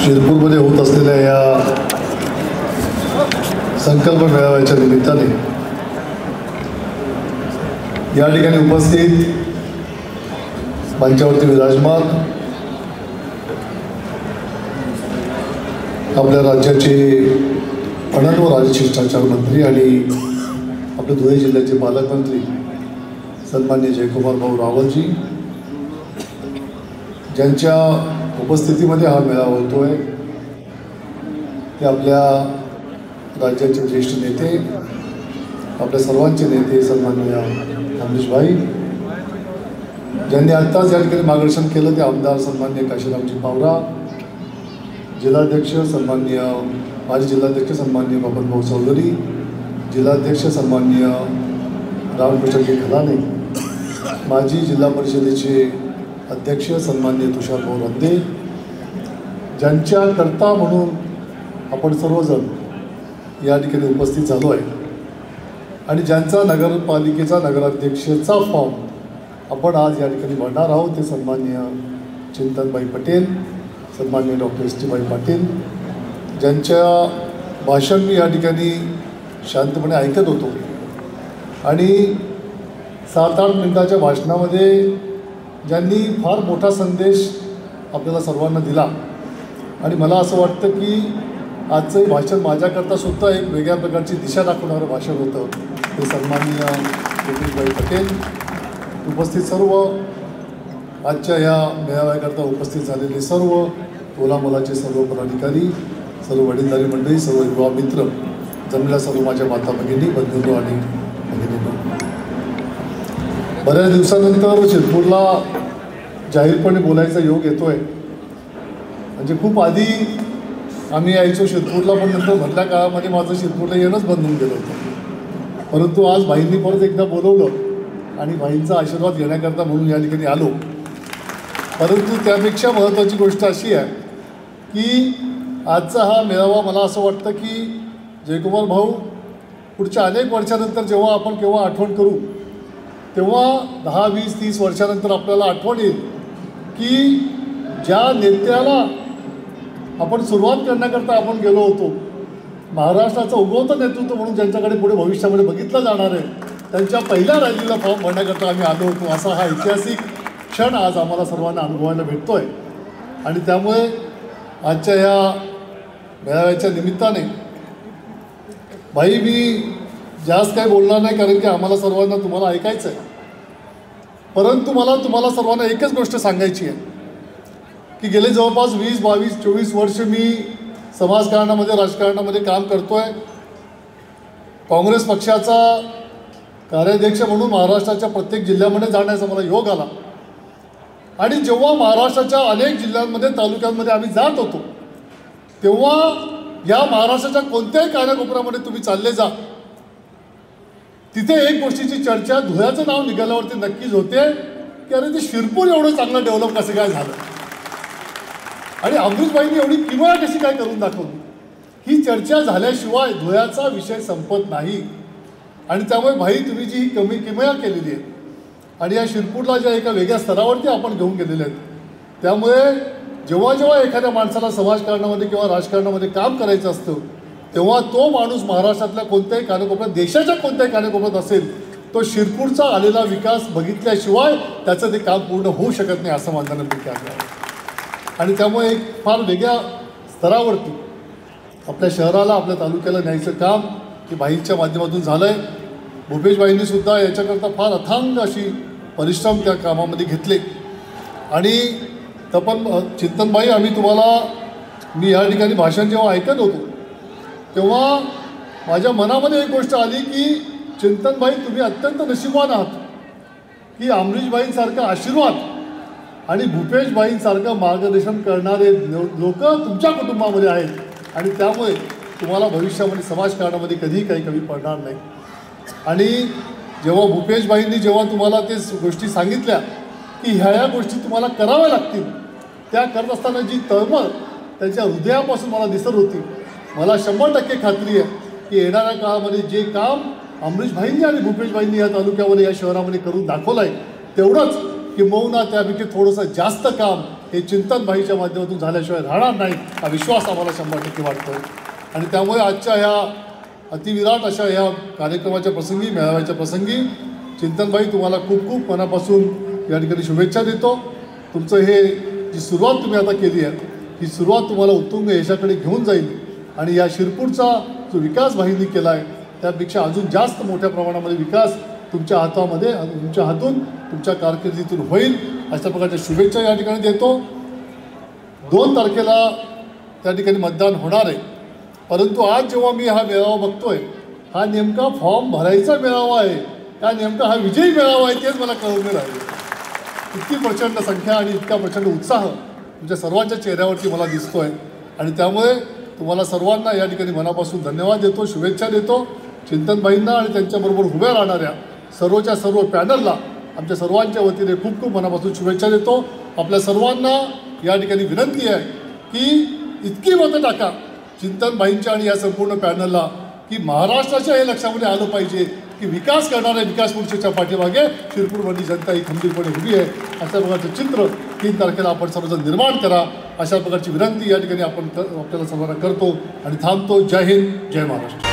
शिरपूरमध्ये होत असलेल्या या संकल्प मेळाव्याच्या निमित्ताने या ठिकाणी उपस्थित मंचावरती विराजमान आपल्या राज्याचे पणन व राजशिष्टाचार मंत्री आणि आपल्या धुळे जिल्ह्याचे पालकमंत्री सन्माननीय जयकुमार भाऊ रावलजी, ज्यांच्या उपस्थितीमध्ये हा मेळावा होतो आहे, ते आपल्या राज्याचे ज्येष्ठ नेते, आपल्या सर्वांचे नेते सन्माननीय अमरीश भाई, ज्यांनी आत्ताच या ठिकाणी मार्गदर्शन केलं, ते आमदार सन्माननीय काशीरामजी पावरा, जिल्हाध्यक्ष सन्माननीय माजी जिल्हाध्यक्ष सन्माननीय बबनभाऊ चौधरी, जिल्हाध्यक्ष सन्माननीय रामकृष्णजी खलाने, माजी जिल्हा परिषदेचे अध्यक्ष सन्माननीय तुषारभाऊ रंदे, ज्यांच्याकरता म्हणून आपण सर्वजण या ठिकाणी उपस्थित झालो आहे आणि ज्यांचा नगरपालिकेचा नगराध्यक्षाचा फॉर्म आपण आज या ठिकाणी भरणार आहोत, ते सन्माननीय चिंतनबाई पटेल, सन्माननीय डॉक्टर एस टी बाई पाटील, ज्यांच्या भाषण मी या ठिकाणी शांतपणे ऐकत होतो आणि 7-8 मिनिटाच्या भाषणामध्ये ज्यांनी फार मोठा संदेश आपल्याला सर्वांना दिला आणि मला असं वाटतं की आजचं भाषण माझ्याकरता सुद्धा एक वेगळ्या प्रकारची दिशा दाखवणारं भाषण होतं, ते सन्माननीय चिंतनबाई पटेल, उपस्थित सर्व आजच्या या मेळाव्याकरता उपस्थित झालेले सर्व तोलामोलाचे सर्व पदाधिकारी, सर्व वडीलधारी मंडळी, सर्व युवा मित्र, जमलेल्या सर्व माझ्या माता भगिनी, बंधूंनो आणि भगिनींनो, बऱ्याच दिवसानंतर शिरपूरला जाहीरपणे बोलायचा योग येतो आहे. म्हणजे खूप आधी आम्ही यायचो शिरपूरला, पण नंतर मधल्या काळामध्ये माझं शिरपूरला येणंच बंद होऊन गेलं होतं. परंतु आज भाईंनी परत एकदा बोलवलं आणि भाईंचा आशीर्वाद घेण्याकरता म्हणून या ठिकाणी आलो. परंतु त्यापेक्षा महत्त्वाची गोष्ट अशी आहे की आजचा हा मेळावा मला असं वाटतं की जयकुमार भाऊ, पुढच्या अनेक वर्षानंतर जेव्हा आपण केव्हा आठवण करू, तेव्हा 10, 20, 30 वर्षानंतर आपल्याला आठवण येईल की ज्या नेत्याला आपण सुरुवात करण्याकरता आपण गेलो होतो, महाराष्ट्राचं उगवतं नेतृत्व म्हणून ज्यांच्याकडे पुढे भविष्यामध्ये बघितलं जाणार आहे, त्यांच्या पहिल्या रॅलीला फॉर्म भरण्याकरता आम्ही आलो होतो. असा हा ऐतिहासिक क्षण आज आम्हाला सर्वांना अनुभवायला भेटतो आहे. आणि त्यामुळे आजच्या या मेळाव्याच्या निमित्ताने भाई मी जास्त काही बोलणार नाही, कारण की आम्हाला सर्वांना तुम्हाला ऐकायचं आहे. परंतु मला तुम्हाला सर्वांना एकच गोष्ट सांगायची आहे की गेले जवळपास 20, 22, 24 वर्ष मी समाजकारणामध्ये, राजकारणामध्ये काम करतो आहे. काँग्रेस पक्षाचा कार्याध्यक्ष म्हणून महाराष्ट्राच्या प्रत्येक जिल्ह्यामध्ये जाण्याचा मला योग आला आणि जेव्हा महाराष्ट्राच्या अनेक जिल्ह्यांमध्ये, तालुक्यांमध्ये आम्ही जात होतो, तेव्हा या महाराष्ट्राच्या कोणत्याही कानाकोपऱ्यामध्ये तुम्ही चालले जा, तिथे एक गोष्टीची चर्चा धुळ्याचं नाव निघाल्यावरती नक्कीच होते की अरे ते शिरपूर एवढं चांगलं डेव्हलप कसं काय झालं आणि अमरीशबाईंनी एवढी किमया कशी काय करून दाखवली. ही चर्चा झाल्याशिवाय धुळ्याचा विषय संपत नाही. आणि त्यामुळे भाई, तुम्ही जी ही किमया केलेली आहे आणि या शिरपूरला ज्या एका वेगळ्या स्तरावरती आपण घेऊन गेलेले आहेत, त्यामुळे जेव्हा जेव्हा एखाद्या माणसाला समाजकारणामध्ये किंवा राजकारणामध्ये काम करायचं असतं, तेव्हा तो माणूस महाराष्ट्रातल्या कोणत्याही कानाकोपऱ्यात, देशाच्या कोणत्याही कानाकोपऱ्यात असेल, तो शिरपूरचा आलेला विकास बघितल्याशिवाय त्याचं ते काम पूर्ण होऊ शकत नाही, असं माझं नक्की आहे. आणि त्यामुळे एक फार वेगळ्या स्तरावरती आपल्या शहराला, आपल्या तालुक्याला न्यायचं काम की भाईंच्या माध्यमातून झालं आहे. भूपेशबाईंनीसुद्धा याच्याकरता फार अथांग अशी परिश्रम त्या कामामध्ये घेतले. आणि तपन चिंतनबाई, आम्ही तुम्हाला, मी या ठिकाणी भाषण जेव्हा ऐकत होतो तेव्हा माझ्या मनामध्ये एक गोष्ट आली की चिंतनबाई, तुम्ही अत्यंत नशीबवान आहात की अमरीशबाईंसारखा आशीर्वाद आणि भूपेशबाईंसारखं मार्गदर्शन करणारे लोक तुमच्या कुटुंबामध्ये आहेत आणि त्यामुळे तुम्हाला भविष्यामध्ये समाजकारणामध्ये कधीही काही कमी पडणार नाही. आणि जेव्हा भूपेशबाईंनी जेव्हा तुम्हाला ते गोष्टी सांगितल्या की ह्या गोष्टी तुम्हाला कराव्या लागतील, त्या करत असताना जी तळमळ त्यांच्या हृदयापासून मला दिसत होती, मला 100% खात्री आहे की येणाऱ्या काळामध्ये जे काम अमरीशभाईंनी आणि भूपेशबाईंनी या तालुक्यामध्ये, या शहरामध्ये करून दाखवलं आहे, तेवढंच किंबहुना त्यापैकी थोडंसं जास्त काम हे चिंतनभाईच्या माध्यमातून झाल्याशिवाय राहणार नाही हा विश्वास आम्हाला 100% वाटतो. आणि त्यामुळे आजच्या ह्या अतिविराट अशा ह्या कार्यक्रमाच्या प्रसंगी, मेळाव्याच्या प्रसंगी चिंतनभाई तुम्हाला खूप खूप मनापासून या ठिकाणी शुभेच्छा देतो. तुमचं हे जी सुरुवात तुम्ही आता केली आहे ही सुरुवात तुम्हाला उत्तुंग यशाकडे घेऊन जाईल आणि या शिरपूरचा जो विकास भाईंनी केला आहे त्यापेक्षा अजून जास्त मोठ्या प्रमाणामध्ये विकास तुमच्या हातामध्ये, तुमच्या हातून, तुमच्या कारकिर्दीतून होईल अशा प्रकारच्या शुभेच्छा या ठिकाणी देतो. 2 तारखेला त्या ठिकाणी मतदान होणार आहे. परंतु आज जेव्हा मी हा मेळावा बघतोय हा नेमका फॉर्म भरायचा मेळावा आहे का नेमका हा विजयी मेळावा आहे तेच मला कळून नाही राहिलं. इतकी प्रचंड संख्या आणि इतका प्रचंड उत्साह तुमच्या सर्वांच्या चेहऱ्यावरती मला दिसतोय आणि त्यामुळे तुम्हाला सर्वांना या ठिकाणी मनापासून धन्यवाद देतो, शुभेच्छा देतो. चिंतनभाईंना आणि त्यांच्याबरोबर उभ्या राहणाऱ्या सर्वच्या सर्व पॅनलला आमच्या सर्वांच्या वतीने खूप खूप मनापासून शुभेच्छा देतो. आपल्या सर्वांना या ठिकाणी विनंती आहे की इतकी मतं टाका चिंतनभाईंच्या आणि या संपूर्ण पॅनलला की महाराष्ट्राच्या हे लक्षामध्ये आलं पाहिजे की विकास करणाऱ्या विकास मोर्चाच्या पाठीमागे शिरपूरमधली जनता ही खंबीरपणे उभी आहे. अशा प्रकारचं चित्र 3 तारखेला आपण सर्वजण निर्माण करा अशा प्रकारची विनंती या ठिकाणी आपण आपल्याला सर्वांना करतो आणि थांबतो. जय हिंद, जय महाराष्ट्र.